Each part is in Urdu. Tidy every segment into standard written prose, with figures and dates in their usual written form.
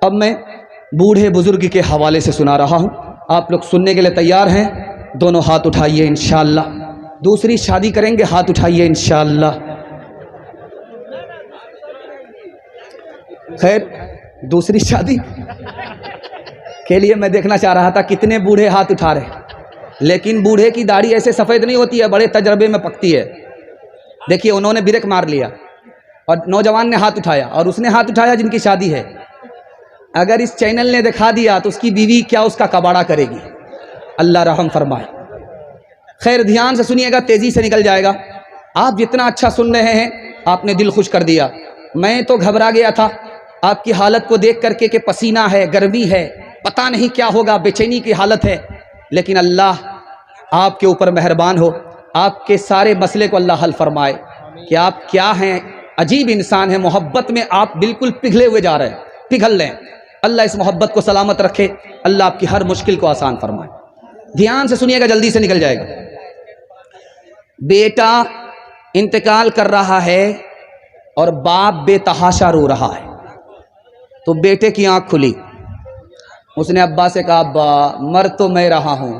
اب میں بوڑھے بزرگ کے حوالے سے سنا رہا ہوں، آپ لوگ سننے کے لیے تیار ہیں؟ دونوں ہاتھ اٹھائیے انشاءاللہ۔ دوسری شادی کریں گے، ہاتھ اٹھائیے انشاءاللہ۔ خیر، دوسری شادی کے لیے میں دیکھنا چاہ رہا تھا کتنے بوڑھے ہاتھ اٹھا رہے، لیکن بوڑھے کی داڑھی ایسے سفید نہیں ہوتی ہے، بڑے تجربے میں پکتی ہے۔ دیکھیے انہوں نے بریک مار لیا اور نوجوان نے ہاتھ اٹھایا، اور اس نے ہاتھ اٹھایا جن کی شادی ہے۔ اگر اس چینل نے دکھا دیا تو اس کی بیوی کیا اس کا کباڑا کرے گی، اللہ رحم فرمائے۔ خیر دھیان سے سنیے گا، تیزی سے نکل جائے گا۔ آپ جتنا اچھا سن رہے ہیں آپ نے دل خوش کر دیا۔ میں تو گھبرا گیا تھا آپ کی حالت کو دیکھ کر کے کہ پسینہ ہے، گرمی ہے، پتہ نہیں کیا ہوگا، بے چینی کی حالت ہے، لیکن اللہ آپ کے اوپر مہربان ہو، آپ کے سارے مسئلے کو اللہ حل فرمائے کہ آپ کیا ہیں، عجیب انسان ہیں، محبت میں آپ بالکل پگھلے ہوئے جا رہے ہیں، پگھل لیں۔ اللہ اس محبت کو سلامت رکھے، اللہ آپ کی ہر مشکل کو آسان فرمائے۔ دھیان سے سنیے گا، جلدی سے نکل جائے گا۔ بیٹا انتقال کر رہا ہے اور باپ بے تحاشا رو رہا ہے، تو بیٹے کی آنکھ کھلی، اس نے ابا سے کہا ابا مر تو میں رہا ہوں،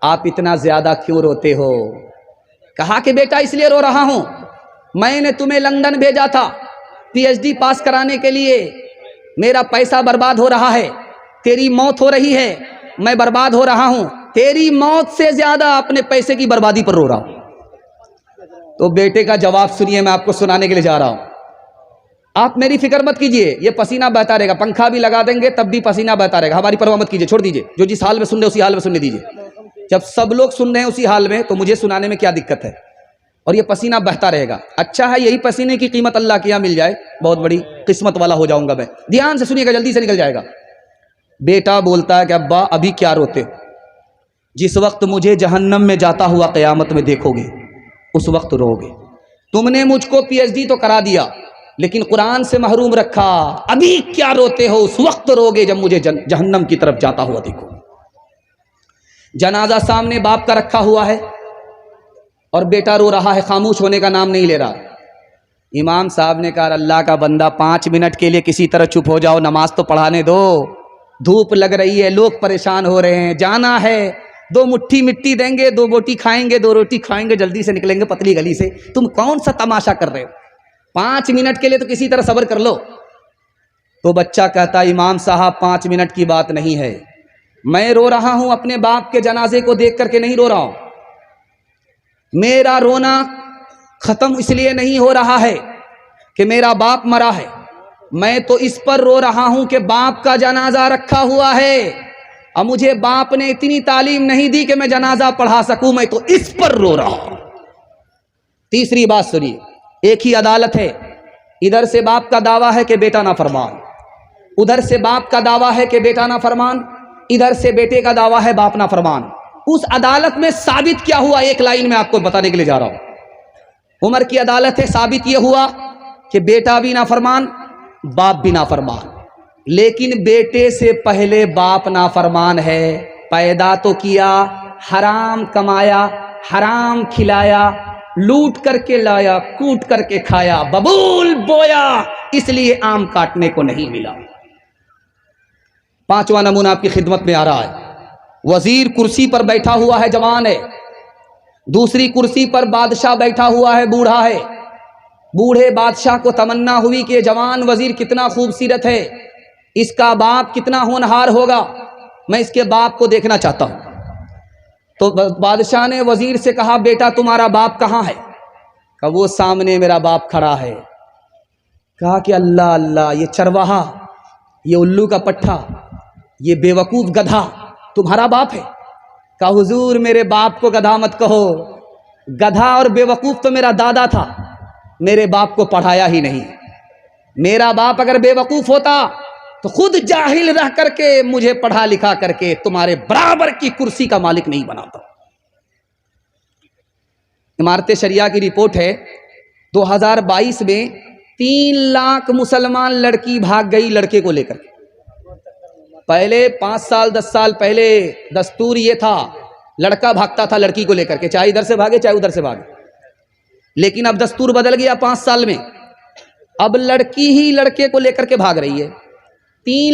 آپ اتنا زیادہ کیوں روتے ہو؟ کہا کہ بیٹا اس لیے رو رہا ہوں، میں نے تمہیں لندن بھیجا تھا پی ایچ ڈی پاس کرانے کے لیے، میرا پیسہ برباد ہو رہا ہے، تیری موت ہو رہی ہے، میں برباد ہو رہا ہوں، تیری موت سے زیادہ اپنے پیسے کی بربادی پر رو رہا ہوں۔ تو بیٹے کا جواب سنیے، میں آپ کو سنانے کے لیے جا رہا ہوں۔ آپ میری فکر مت کیجئے، یہ پسینہ بہتا رہے گا، پنکھا بھی لگا دیں گے تب بھی پسینہ بہتا رہے گا، ہماری پرواہ مت کیجئے، چھوڑ دیجئے، جو جس حال میں سن رہے اسی حال میں سننے دیجئے۔ جب سب لوگ سن رہے ہیں اسی حال میں تو مجھے سنانے میں کیا دقت ہے، اور یہ پسینہ بہتا رہے گا۔ اچھا ہے یہی پسینے کی قیمت اللہ کے یہاں مل جائے، بہت بڑی قسمت والا ہو جاؤں گا میں۔ دھیان سے سنیے گا، جلدی سے نکل جائے گا۔ بیٹا بولتا ہے کہ ابا ابھی کیا روتے ہو، جس وقت مجھے جہنم میں جاتا ہوا قیامت میں دیکھو گے اس وقت رو گے۔ تم نے مجھ کو پی ایچ ڈی تو کرا دیا لیکن قرآن سے محروم رکھا، ابھی کیا روتے ہو، اس وقت رو گے جب مجھے جہنم کی طرف جاتا ہوا دیکھو۔ جنازہ سامنے باپ کا رکھا ہوا ہے اور بیٹا رو رہا ہے، خاموش ہونے کا نام نہیں لے رہا۔ امام صاحب نے کہا اللہ کا بندہ 5 منٹ کے لیے کسی طرح چپ ہو جاؤ، نماز تو پڑھانے دو، دھوپ لگ رہی ہے، لوگ پریشان ہو رہے ہیں، جانا ہے، 2 مٹھی مٹی دیں گے، 2 بوٹی کھائیں گے، 2 روٹی کھائیں گے، جلدی سے نکلیں گے پتلی گلی سے، تم کون سا تماشا کر رہے ہو، 5 منٹ کے لیے تو کسی طرح صبر کر لو۔ تو بچہ کہتا امام صاحب 5 منٹ کی بات نہیں ہے، میں رو رہا ہوں اپنے باپ کے جنازے کو دیکھ کر کے نہیں رو رہا ہوں، میرا رونا ختم اس لیے نہیں ہو رہا ہے کہ میرا باپ مرا ہے، میں تو اس پر رو رہا ہوں کہ باپ کا جنازہ رکھا ہوا ہے اور مجھے باپ نے اتنی تعلیم نہیں دی کہ میں جنازہ پڑھا سکوں، میں تو اس پر رو رہا ہوں۔ تیسری بات سنیے، ایک ہی عدالت ہے، ادھر سے باپ کا دعویٰ ہے کہ بیٹا نافرمان، ادھر سے باپ کا دعویٰ ہے کہ بیٹا نافرمان، ادھر سے بیٹے کا دعویٰ ہے باپ نافرمان۔ اس عدالت میں ثابت کیا ہوا، ایک لائن میں آپ کو بتانے کے لیے جا رہا ہوں۔ عمر کی عدالت ہے، ثابت یہ ہوا کہ بیٹا بھی نافرمان، باپ بھی نافرمان، لیکن بیٹے سے پہلے باپ نافرمان ہے، پیدا تو کیا، حرام کمایا، حرام کھلایا، لوٹ کر کے لایا، کوٹ کر کے کھایا، ببول بویا، اس لیے آم کاٹنے کو نہیں ملا۔ 5واں نمونہ آپ کی خدمت میں آ رہا ہے۔ وزیر کرسی پر بیٹھا ہوا ہے، جوان ہے، دوسری کرسی پر بادشاہ بیٹھا ہوا ہے، بوڑھا ہے۔ بوڑھے بادشاہ کو تمنا ہوئی کہ جوان وزیر کتنا خوبصورت ہے، اس کا باپ کتنا ہونہار ہوگا، میں اس کے باپ کو دیکھنا چاہتا ہوں۔ تو بادشاہ نے وزیر سے کہا بیٹا تمہارا باپ کہاں ہے؟ کہا وہ سامنے میرا باپ کھڑا ہے۔ کہا کہ اللہ اللہ، یہ چرواہا، یہ الو کا پٹھا، یہ بے وقوف گدھا تمہارا باپ ہے؟ کہا حضور میرے باپ کو گدھا مت کہو، گدھا اور بے وقوف تو میرا دادا تھا، میرے باپ کو پڑھایا ہی نہیں، میرا باپ اگر بے وقوف ہوتا تو خود جاہل رہ کر کے مجھے پڑھا لکھا کر کے تمہارے برابر کی کرسی کا مالک نہیں بناتا۔ امارت شریعہ کی رپورٹ ہے 2022 میں 3 لاکھ مسلمان لڑکی بھاگ گئی لڑکے کو لے کر۔ پہلے 5 سال 10 سال پہلے دستور یہ تھا لڑکا بھاگتا تھا لڑکی کو لے کر کے، چاہے ادھر سے بھاگے چاہے ادھر سے بھاگے، لیکن اب دستور بدل گیا 5 سال میں، اب لڑکی ہی لڑکے کو لے کر کے بھاگ رہی ہے۔ 3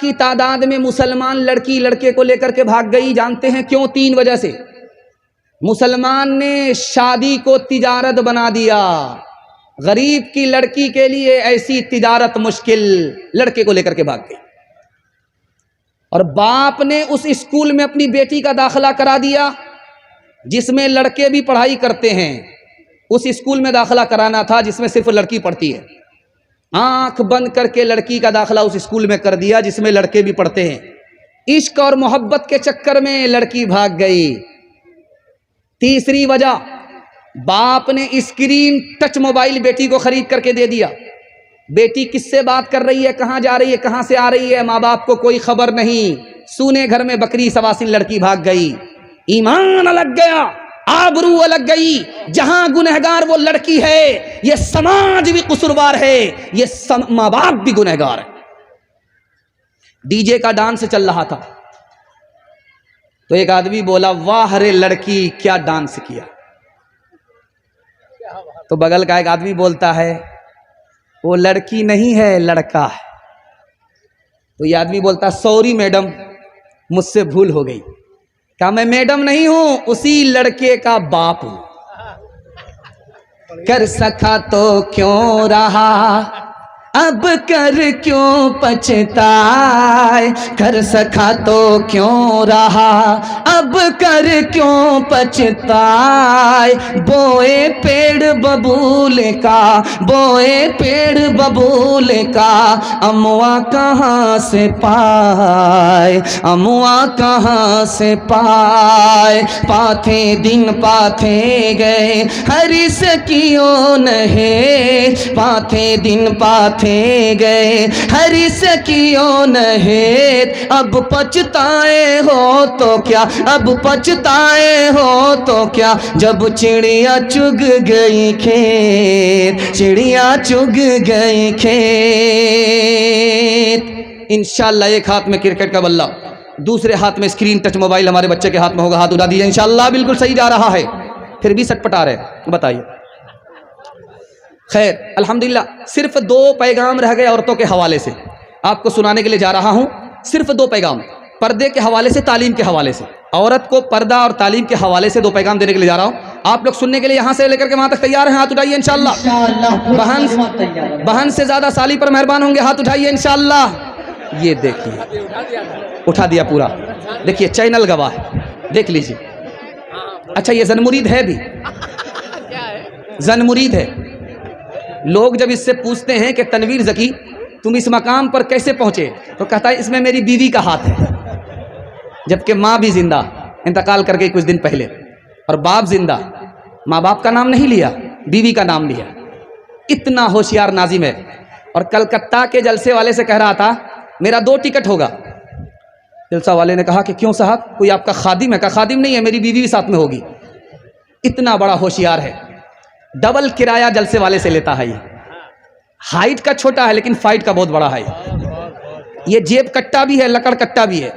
کی تعداد میں مسلمان لڑکی لڑکے کو لے کر کے بھاگ گئی. جانتے ہیں کیوں؟ 3 وجہ سے. مسلمان نے شادی کو تجارت بنا دیا. غریب کی لڑکی کے لیے ایسی تجارت مشکل، لڑکے کو لے کر کے بھاگ گئی. اور باپ نے اس اسکول میں اپنی بیٹی کا داخلہ کرا دیا جس میں لڑکے بھی پڑھائی کرتے ہیں. اس اسکول میں داخلہ کرانا تھا جس میں صرف لڑکی پڑھتی ہے. آنکھ بند کر کے لڑکی کا داخلہ اس اسکول میں کر دیا جس میں لڑکے بھی پڑھتے ہیں. عشق اور محبت کے چکر میں لڑکی بھاگ گئی. تیسری وجہ، باپ نے اسکرین ٹچ موبائل بیٹی کو خرید کر کے دے دیا. بیٹی کس سے بات کر رہی ہے، کہاں جا رہی ہے، کہاں سے آ رہی ہے، ماں باپ کو کوئی خبر نہیں. سونے گھر میں بکری سواسن لڑکی بھاگ گئی. ایمان الگ گیا، آبرو الگ گئی. جہاں گنہگار وہ لڑکی ہے، یہ سماج بھی قصوروار ہے، یہ ماں باپ بھی گنہگار ہے. ڈی جے کا ڈانس چل رہا تھا تو ایک آدمی بولا، واہ رے لڑکی کیا ڈانس کیا. تو بغل کا ایک آدمی بولتا ہے، وہ لڑکی نہیں ہے لڑکا ہے. تو یہ آدمی بولتا، سوری میڈم مجھ سے بھول ہو گئی. کہا میں میڈم نہیں ہوں، اسی لڑکے کا باپ ہوں. کر سکا تو کیوں رہا، اب کر کیوں پچھتائے. کر سکا تو کیوں رہا، اب کر کیوں پچھتائے. بوئے پیڑ ببول کا، بوئے پیڑ ببول کا، اموا کہاں سے پائے، اموا کہاں سے پائے. پاتھے دن پاتھے گئے ہری سکیوں نہیں، پاتھے دن پاتھے گئے ہری سکیوں نہیں. اب پچھتائے ہو تو کیا، اب پچھتائے ہو تو کیا، جب چڑیا چگ گئی کھیت، چڑیا چگ گئی کھیت. انشاءاللہ ایک ہاتھ میں کرکٹ کا بلہ، دوسرے ہاتھ میں اسکرین ٹچ موبائل ہمارے بچے کے ہاتھ میں ہوگا. ہاتھ اٹھا دیجیے. انشاءاللہ بالکل صحیح جا رہا ہے، پھر بھی سٹ پٹا رہے. بتائیے. خیر الحمدللہ صرف 2 پیغام رہ گئے عورتوں کے حوالے سے، آپ کو سنانے کے لیے جا رہا ہوں. صرف 2 پیغام، پردے کے حوالے سے، تعلیم کے حوالے سے. عورت کو پردہ اور تعلیم کے حوالے سے 2 پیغام دینے کے لیے جا رہا ہوں. آپ لوگ سننے کے لیے یہاں سے لے کر کے وہاں تک تیار ہیں؟ ہاتھ اٹھائیے انشاءاللہ. بہن سے زیادہ سالی پر مہربان ہوں گے، ہاتھ اٹھائیے انشاءاللہ. یہ دیکھیے اٹھا دیا پورا. دیکھیے چینل گواہ ہے، دیکھ لیجیے. اچھا یہ زن مرید ہے بھی، زن مرید ہے. لوگ جب اس سے پوچھتے ہیں کہ تنویر ذکی تم اس مقام پر کیسے پہنچے، تو کہتا ہے اس میں میری بیوی کا ہاتھ ہے. جبکہ ماں بھی زندہ، انتقال کر گئی کچھ دن پہلے، اور باپ زندہ. ماں باپ کا نام نہیں لیا، بیوی کا نام لیا. اتنا ہوشیار ناظم ہے. اور کلکتہ کے جلسے والے سے کہہ رہا تھا میرا 2 ٹکٹ ہوگا. جلسہ والے نے کہا کہ کیوں صاحب، کوئی آپ کا خادم ہے؟ کہا خادم نہیں ہے، میری بیوی بھی ساتھ میں ہوگی. اتنا بڑا ہوشیار ہے. ڈبل کرایہ جلسے والے سے لیتا ہے. یہ ہائٹ کا چھوٹا ہے لیکن فائٹ کا بہت بڑا ہے. یہ جیب کٹا بھی ہے، لکڑ کٹا بھی ہے.